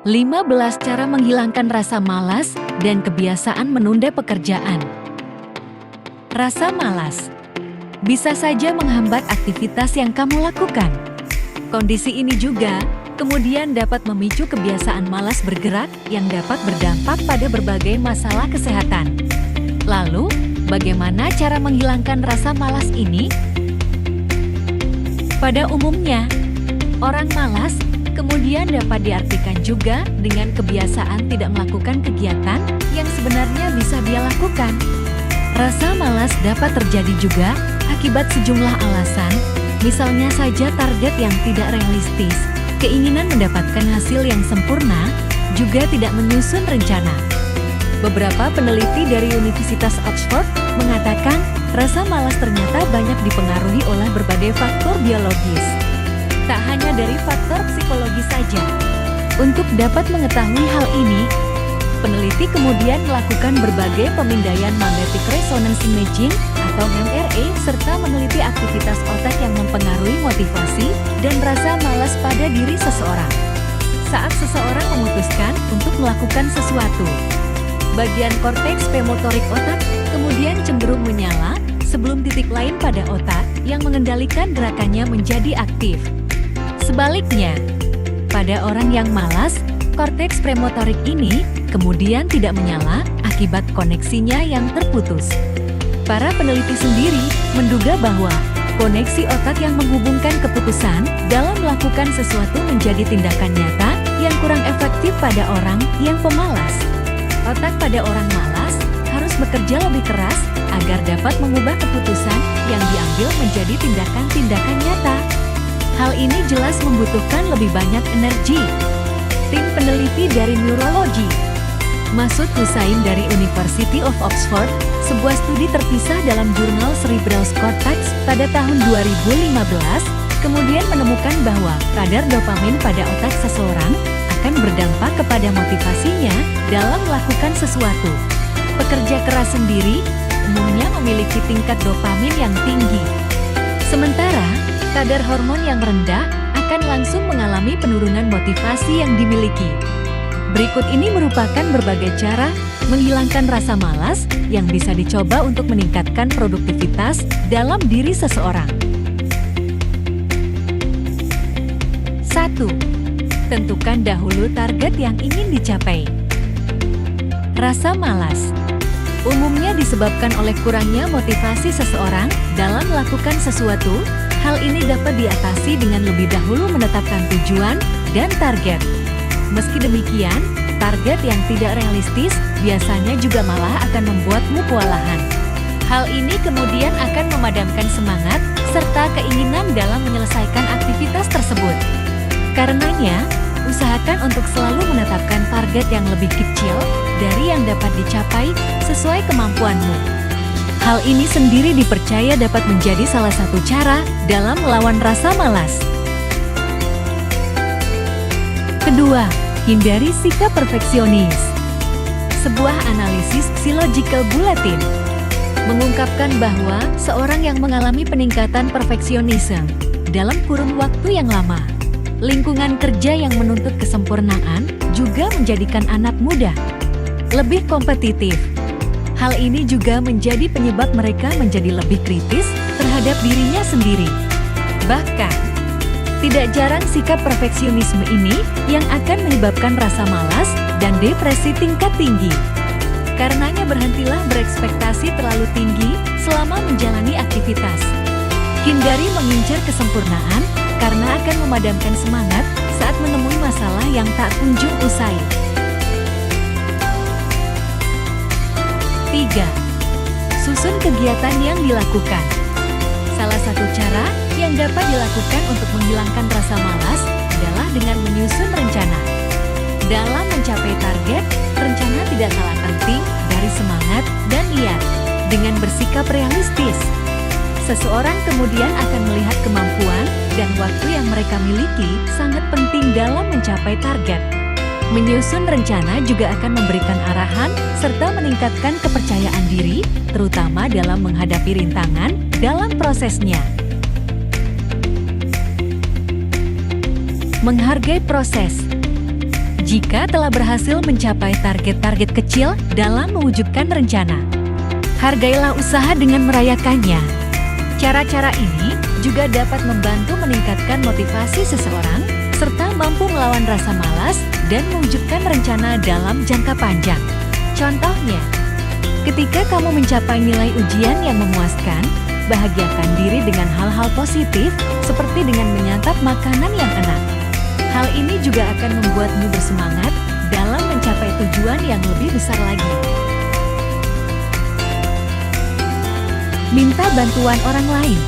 15 cara menghilangkan rasa malas dan kebiasaan menunda pekerjaan. Rasa malas bisa saja menghambat aktivitas yang kamu lakukan. Kondisi ini juga kemudian dapat memicu kebiasaan malas bergerak yang dapat berdampak pada berbagai masalah kesehatan. Lalu, bagaimana cara menghilangkan rasa malas ini? Pada umumnya, orang malas kemudian dapat diartikan juga dengan kebiasaan tidak melakukan kegiatan yang sebenarnya bisa dia lakukan. Rasa malas dapat terjadi juga akibat sejumlah alasan, misalnya saja target yang tidak realistis, keinginan mendapatkan hasil yang sempurna, juga tidak menyusun rencana. Beberapa peneliti dari Universitas Oxford mengatakan rasa malas ternyata banyak dipengaruhi oleh berbagai faktor biologis. Tak hanya dari faktor psikologis saja. Untuk dapat mengetahui hal ini, peneliti kemudian melakukan berbagai pemindaian magnetic resonance imaging atau MRI serta meneliti aktivitas otak yang mempengaruhi motivasi dan rasa malas pada diri seseorang. Saat seseorang memutuskan untuk melakukan sesuatu, bagian korteks premotorik otak kemudian cenderung menyala sebelum titik lain pada otak yang mengendalikan gerakannya menjadi aktif. Sebaliknya, pada orang yang malas, korteks premotorik ini kemudian tidak menyala akibat koneksinya yang terputus. Para peneliti sendiri menduga bahwa koneksi otak yang menghubungkan keputusan dalam melakukan sesuatu menjadi tindakan nyata yang kurang efektif pada orang yang pemalas. Otak pada orang malas harus bekerja lebih keras agar dapat mengubah keputusan yang diambil menjadi tindakan-tindakan nyata. Hal ini jelas membutuhkan lebih banyak energi. Tim peneliti dari neurologi, Masud Hussain dari University of Oxford, sebuah studi terpisah dalam jurnal Cerebral Cortex pada tahun 2015, kemudian menemukan bahwa kadar dopamin pada otak seseorang akan berdampak kepada motivasinya dalam melakukan sesuatu. Pekerja keras sendiri umumnya memiliki tingkat dopamin yang tinggi. Sementara, kadar hormon yang rendah akan langsung mengalami penurunan motivasi yang dimiliki. Berikut ini merupakan berbagai cara menghilangkan rasa malas yang bisa dicoba untuk meningkatkan produktivitas dalam diri seseorang. 1. Tentukan dahulu target yang ingin dicapai. Rasa malas umumnya disebabkan oleh kurangnya motivasi seseorang dalam melakukan sesuatu. Hal ini dapat diatasi dengan lebih dahulu menetapkan tujuan dan target. Meski demikian, target yang tidak realistis biasanya juga malah akan membuatmu kewalahan. Hal ini kemudian akan memadamkan semangat serta keinginan dalam menyelesaikan aktivitas tersebut. Karenanya, usahakan untuk selalu menetapkan target yang lebih kecil dari yang dapat dicapai sesuai kemampuanmu. Hal ini sendiri dipercaya dapat menjadi salah satu cara dalam melawan rasa malas. Kedua, hindari sikap perfeksionis. Sebuah analisis Psychological Bulletin mengungkapkan bahwa seorang yang mengalami peningkatan perfeksionisme dalam kurun waktu yang lama, lingkungan kerja yang menuntut kesempurnaan juga menjadikan anak muda lebih kompetitif. Hal ini juga menjadi penyebab mereka menjadi lebih kritis terhadap dirinya sendiri. Bahkan, tidak jarang sikap perfeksionisme ini yang akan menyebabkan rasa malas dan depresi tingkat tinggi. Karenanya berhentilah berekspektasi terlalu tinggi selama menjalani aktivitas. Hindari mengincar kesempurnaan karena akan memadamkan semangat saat menemui masalah yang tak kunjung usai. 3. Susun kegiatan yang dilakukan. Salah satu cara yang dapat dilakukan untuk menghilangkan rasa malas adalah dengan menyusun rencana. Dalam mencapai target, rencana tidak kalah penting dari semangat dan niat. Dengan bersikap realistis, seseorang kemudian akan melihat kemampuan dan waktu yang mereka miliki sangat penting dalam mencapai target. Menyusun rencana juga akan memberikan arahan serta meningkatkan kepercayaan diri, terutama dalam menghadapi rintangan dalam prosesnya. Menghargai proses. jika telah berhasil mencapai target-target kecil dalam mewujudkan rencana. Hargailah usaha dengan merayakannya. Cara-cara ini juga dapat membantu meningkatkan motivasi seseorang, serta mampu melawan rasa malas dan mewujudkan rencana dalam jangka panjang. Contohnya, ketika kamu mencapai nilai ujian yang memuaskan, bahagiakan diri dengan hal-hal positif seperti dengan menyantap makanan yang enak. Hal ini juga akan membuatmu bersemangat dalam mencapai tujuan yang lebih besar lagi. Minta bantuan orang lain.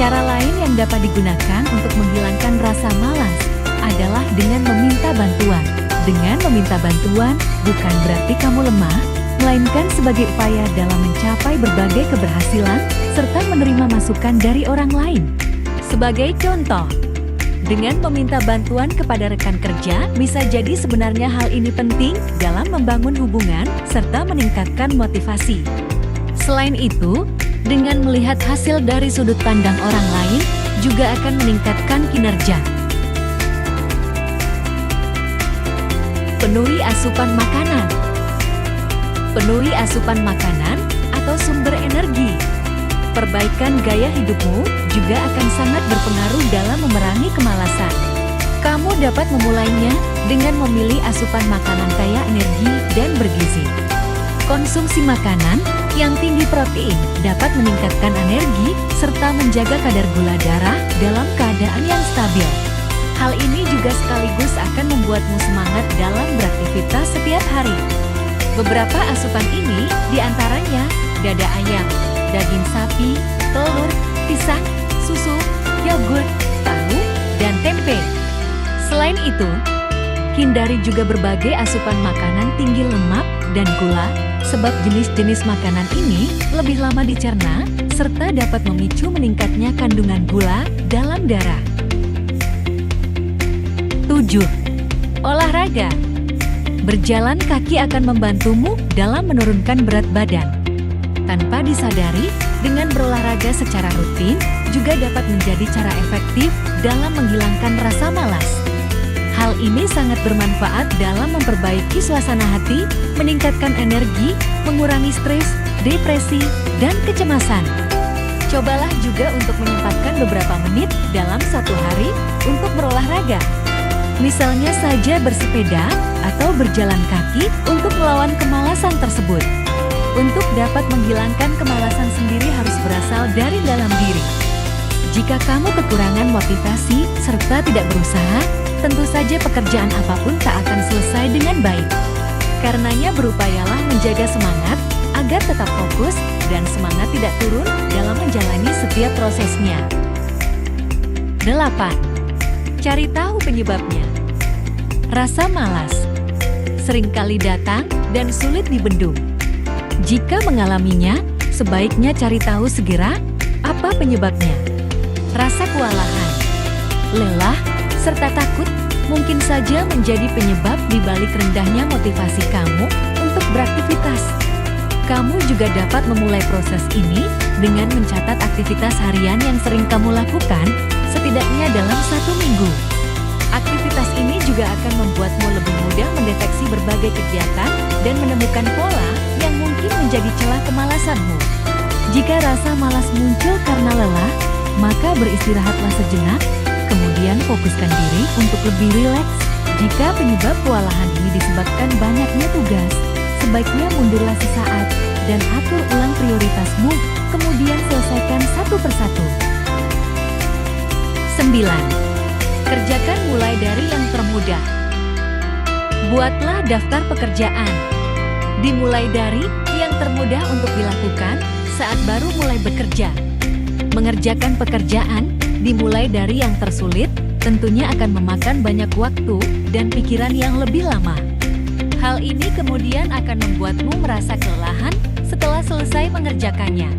Cara lain yang dapat digunakan untuk menghilangkan rasa malas adalah dengan meminta bantuan. Dengan meminta bantuan bukan berarti kamu lemah, melainkan sebagai upaya dalam mencapai berbagai keberhasilan serta menerima masukan dari orang lain. Sebagai contoh, dengan meminta bantuan kepada rekan kerja bisa jadi sebenarnya hal ini penting dalam membangun hubungan serta meningkatkan motivasi. Selain itu, dengan melihat hasil dari sudut pandang orang lain juga akan meningkatkan kinerja. Penuhi asupan makanan. Penuhi asupan makanan atau sumber energi. Perbaikan gaya hidupmu juga akan sangat berpengaruh dalam memerangi kemalasan. Kamu dapat memulainya dengan memilih asupan makanan kaya energi dan bergizi. Konsumsi makanan yang tinggi protein dapat meningkatkan energi serta menjaga kadar gula darah dalam keadaan yang stabil. Hal ini juga sekaligus akan membuatmu semangat dalam beraktivitas setiap hari. Beberapa asupan ini diantaranya dada ayam, daging sapi, telur, pisang, susu, yogurt, tahu, dan tempe. Selain itu, hindari juga berbagai asupan makanan tinggi lemak dan gula, sebab jenis-jenis makanan ini lebih lama dicerna, serta dapat memicu meningkatnya kandungan gula dalam darah. 7. Olahraga. Berjalan kaki akan membantumu dalam menurunkan berat badan. Tanpa disadari, dengan berolahraga secara rutin juga dapat menjadi cara efektif dalam menghilangkan rasa malas. Hal ini sangat bermanfaat dalam memperbaiki suasana hati, meningkatkan energi, mengurangi stres, depresi, dan kecemasan. Cobalah juga untuk menyempatkan beberapa menit dalam satu hari untuk berolahraga. Misalnya saja bersepeda atau berjalan kaki untuk melawan kemalasan tersebut. Untuk dapat menghilangkan kemalasan sendiri harus berasal dari dalam diri. Jika kamu kekurangan motivasi serta tidak berusaha, tentu saja pekerjaan apapun tak akan selesai dengan baik. Karenanya berupayalah menjaga semangat agar tetap fokus dan semangat tidak turun dalam menjalani setiap prosesnya. 8. Cari tahu penyebabnya. Rasa malas seringkali datang dan sulit dibendung. Jika mengalaminya, sebaiknya cari tahu segera apa penyebabnya. Rasa kewalahan, lelah, serta takut mungkin saja menjadi penyebab di balik rendahnya motivasi kamu untuk beraktivitas. Kamu juga dapat memulai proses ini dengan mencatat aktivitas harian yang sering kamu lakukan, setidaknya dalam 1 minggu. Aktivitas ini juga akan membuatmu lebih mudah mendeteksi berbagai kegiatan dan menemukan pola yang mungkin menjadi celah kemalasanmu. Jika rasa malas muncul karena lelah, maka beristirahatlah sejenak, kemudian fokuskan diri untuk lebih rileks. Jika penyebab kewalahan ini disebabkan banyaknya tugas, sebaiknya mundurlah sesaat dan atur ulang prioritasmu, kemudian selesaikan satu persatu. 9. Kerjakan mulai dari yang termudah. Buatlah daftar pekerjaan. Dimulai dari yang termudah untuk dilakukan saat baru mulai bekerja. Mengerjakan pekerjaan dimulai dari yang tersulit tentunya akan memakan banyak waktu dan pikiran yang lebih lama. Hal ini kemudian akan membuatmu merasa kelelahan setelah selesai mengerjakannya.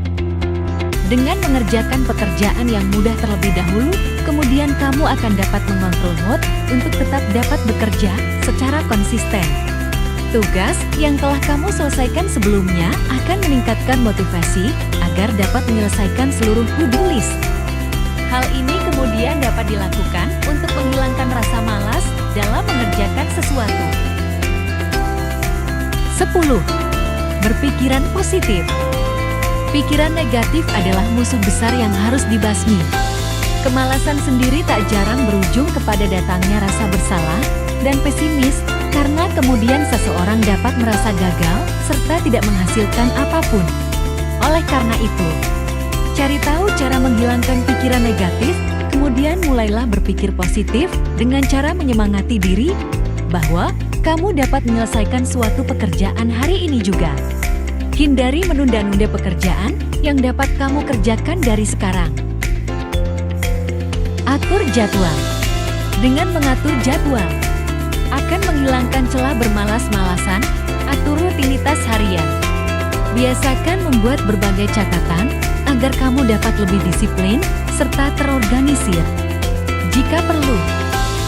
Dengan mengerjakan pekerjaan yang mudah terlebih dahulu, kemudian kamu akan dapat mengontrol mood untuk tetap dapat bekerja secara konsisten. Tugas yang telah kamu selesaikan sebelumnya akan meningkatkan motivasi agar dapat menyelesaikan seluruh to-do list. Hal ini kemudian dapat dilakukan untuk menghilangkan rasa malas dalam mengerjakan sesuatu. 10. Berpikiran positif. Pikiran negatif adalah musuh besar yang harus dibasmi. Kemalasan sendiri tak jarang berujung kepada datangnya rasa bersalah dan pesimis, karena kemudian seseorang dapat merasa gagal serta tidak menghasilkan apapun. Oleh karena itu, cari tahu cara menghilangkan pikiran negatif, kemudian mulailah berpikir positif dengan cara menyemangati diri bahwa kamu dapat menyelesaikan suatu pekerjaan hari ini juga. Hindari menunda-nunda pekerjaan yang dapat kamu kerjakan dari sekarang. Atur jadwal. Dengan mengatur jadwal, akan menghilangkan celah bermalas-malasan. Atur rutinitas harian. Biasakan membuat berbagai catatan agar kamu dapat lebih disiplin serta terorganisir. Jika perlu,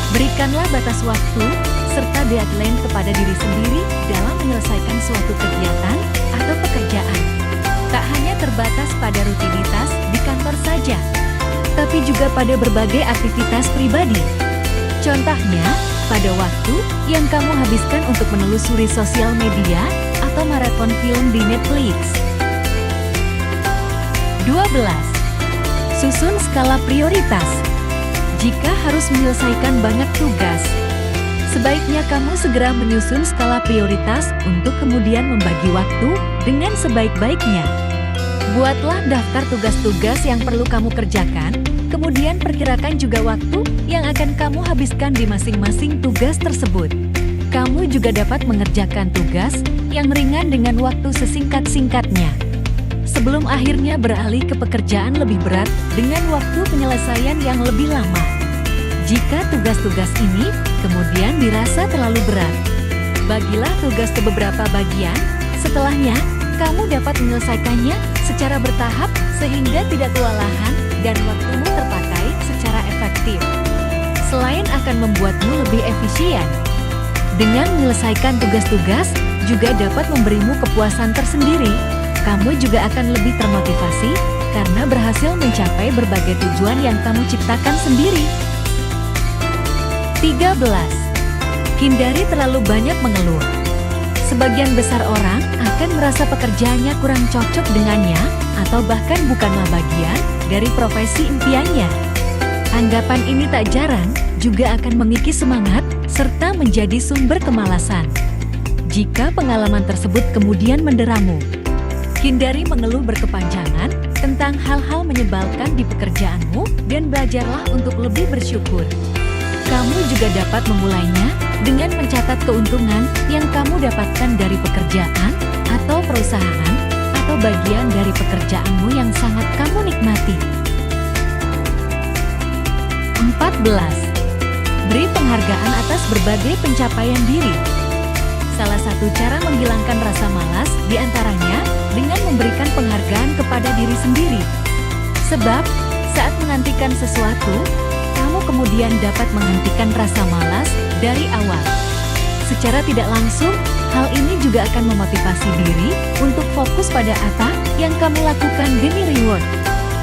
berikanlah batas waktu serta deadline kepada diri sendiri dalam menyelesaikan suatu kegiatan atau pekerjaan. Tak hanya terbatas pada rutinitas di kantor saja, tapi juga pada berbagai aktivitas pribadi. Contohnya, pada waktu yang kamu habiskan untuk menelusuri sosial media atau maraton film di Netflix. 12. Susun skala prioritas. Jika harus menyelesaikan banyak tugas, sebaiknya kamu segera menyusun skala prioritas untuk kemudian membagi waktu dengan sebaik-baiknya. Buatlah daftar tugas-tugas yang perlu kamu kerjakan, kemudian perkirakan juga waktu yang akan kamu habiskan di masing-masing tugas tersebut. Kamu juga dapat mengerjakan tugas yang ringan dengan waktu sesingkat-singkatnya, sebelum akhirnya beralih ke pekerjaan lebih berat dengan waktu penyelesaian yang lebih lama. Jika tugas-tugas ini kemudian dirasa terlalu berat, bagilah tugas ke beberapa bagian, setelahnya kamu dapat menyelesaikannya secara bertahap sehingga tidak kewalahan dan waktumu terpakai secara efektif. Selain akan membuatmu lebih efisien, dengan menyelesaikan tugas-tugas juga dapat memberimu kepuasan tersendiri. Kamu juga akan lebih termotivasi karena berhasil mencapai berbagai tujuan yang kamu ciptakan sendiri. 13. Hindari terlalu banyak mengeluh. Sebagian besar orang akan merasa pekerjaannya kurang cocok dengannya atau bahkan bukanlah bagian dari profesi impiannya. Anggapan ini tak jarang juga akan mengikis semangat serta menjadi sumber kemalasan. Jika pengalaman tersebut kemudian menderamu, hindari mengeluh berkepanjangan tentang hal-hal menyebalkan di pekerjaanmu dan belajarlah untuk lebih bersyukur. Kamu juga dapat memulainya dengan mencatat keuntungan yang kamu dapatkan dari pekerjaan atau perusahaan atau bagian dari pekerjaanmu yang sangat kamu nikmati. 14. Beri penghargaan atas berbagai pencapaian diri. Salah satu cara menghilangkan rasa malas diantaranya dengan memberikan penghargaan kepada diri sendiri. Sebab, saat menantikan sesuatu, kamu kemudian dapat menghentikan rasa malas dari awal. Secara tidak langsung, hal ini juga akan memotivasi diri untuk fokus pada apa yang kamu lakukan demi reward.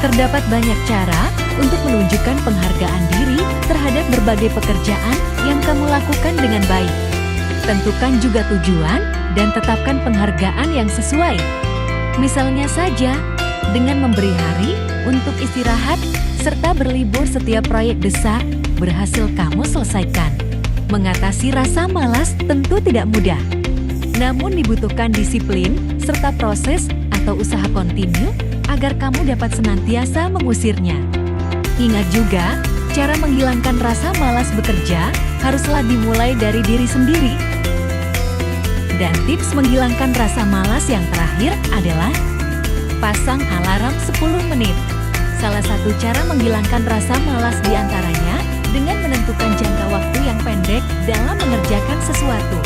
Terdapat banyak cara untuk menunjukkan penghargaan diri terhadap berbagai pekerjaan yang kamu lakukan dengan baik. Tentukan juga tujuan dan tetapkan penghargaan yang sesuai. Misalnya saja, dengan memberi hari untuk istirahat serta berlibur setiap proyek besar berhasil kamu selesaikan. Mengatasi rasa malas tentu tidak mudah, namun dibutuhkan disiplin serta proses atau usaha kontinu agar kamu dapat senantiasa mengusirnya. Ingat juga, cara menghilangkan rasa malas bekerja haruslah dimulai dari diri sendiri. Dan tips menghilangkan rasa malas yang terakhir adalah pasang alarm 10 menit. Salah satu cara menghilangkan rasa malas diantaranya dengan menentukan jangka waktu yang pendek dalam mengerjakan sesuatu.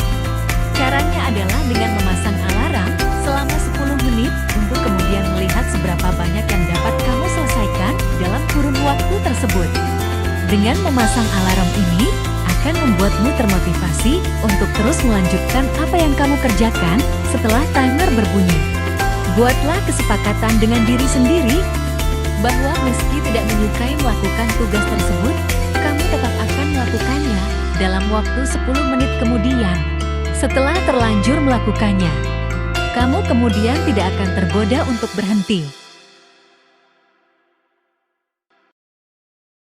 Caranya adalah dengan memasang alarm selama 10 menit untuk kemudian melihat seberapa banyak yang dapat kamu selesaikan dalam kurun waktu tersebut. Dengan memasang alarm ini akan membuatmu termotivasi untuk terus melanjutkan apa yang kamu kerjakan setelah timer berbunyi. Buatlah kesepakatan dengan diri sendiri bahwa meski tidak menyukai melakukan tugas tersebut, kamu tetap akan melakukannya dalam waktu 10 menit kemudian. Setelah terlanjur melakukannya, kamu kemudian tidak akan tergoda untuk berhenti.